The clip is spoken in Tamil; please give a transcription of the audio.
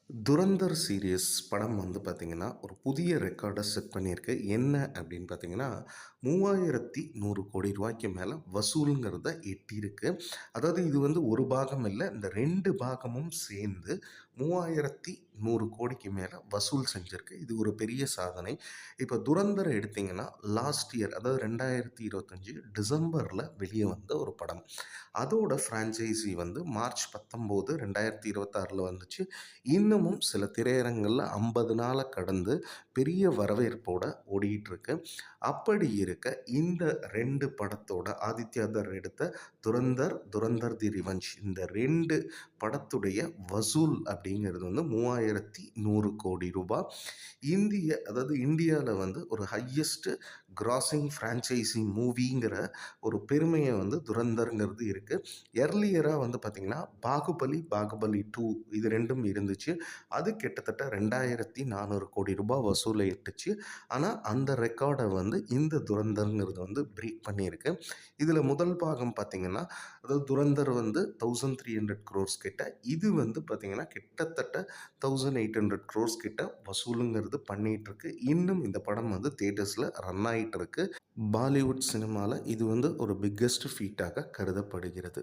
துரந்தர் சீரியஸ் படம் வந்து பார்த்தீங்கன்னா, ஒரு புதிய ரெக்கார்ட செட் பண்ணியிருக்கு. என்ன அப்படின்னு பார்த்தீங்கன்னா, 3100,00,00,000 மேல வசூல்ங்கிறத எட்டியிருக்கு. அதாவது இது வந்து ஒரு பாகம் இல்ல. இந்த 2 பாகமும் சேர்ந்து 3100,00,00,000 மேல வசூல் செஞ்சிருக்கு. இது ஒரு பெரிய சாதனை. இப்ப துரந்தர எடுத்தீங்கன்னா, லாஸ்ட் இயர் அதாவது 2025 டிசம்பர்ல வெளிய வந்த ஒரு படம். அதோட ஃப்ரான்ச்சைஸி வந்து மார்ச் 19, 2026ல வந்துச்சு. இன்னமும் சில திரையரங்குகள்ல 50 நாள கடந்து பெரிய வரவேற்போட ஓடிட்டுருக்கு. அப்படி இருக்க இந்த 2 படத்தோட ஆதித்யா தர் எடுத்த துரந்தர், துரந்தர் தி ரிவெஞ்ச் இந்த 2 படத்துடைய வசூல் அப்படிங்கிறது வந்து 3100,00,00,000 அதாவது இந்தியால வந்து ஒரு ஹையஸ்ட் கிராசிங் ஃப்ரான்ச்சைசி மூவிங்கிற ஒரு பெருமைய வந்து துரந்தர்ங்கிறது இருக்கு. எர்லியரா வந்து பார்த்தீங்கன்னா, பாகுபலி, பாகுபலி 2 இது 2ம் இருந்துச்சு. அது கிட்டத்தட்ட 2,400,00,00,000 வசூல எட்டுச்சு. ஆனா, அந்த ரெக்கார்ட வந்து இந்த துரந்தர்ங்கிறது வந்து பிரேக் பண்ணியிருக்கு. இதுல முதல் பாகம் பார்த்தீங்கன்னா, அதாவது துரந்தர் வந்து 1300 crores கிட்ட, இது வந்து பார்த்தீங்கன்னா, கிட்டத்தட்ட 1800 crores கிட்ட வசூலுங்கிறது பண்ணிட்டுருக்கு. இன்னும் இந்த படம் வந்து தியேட்டர்ஸ்ல ரன் ஆயிட்டு இருக்கு. பாலிவுட் சினிமால இது வந்து ஒரு பிக்கஸ்ட் ஃபீட்டாக கருதப்படுகிறது.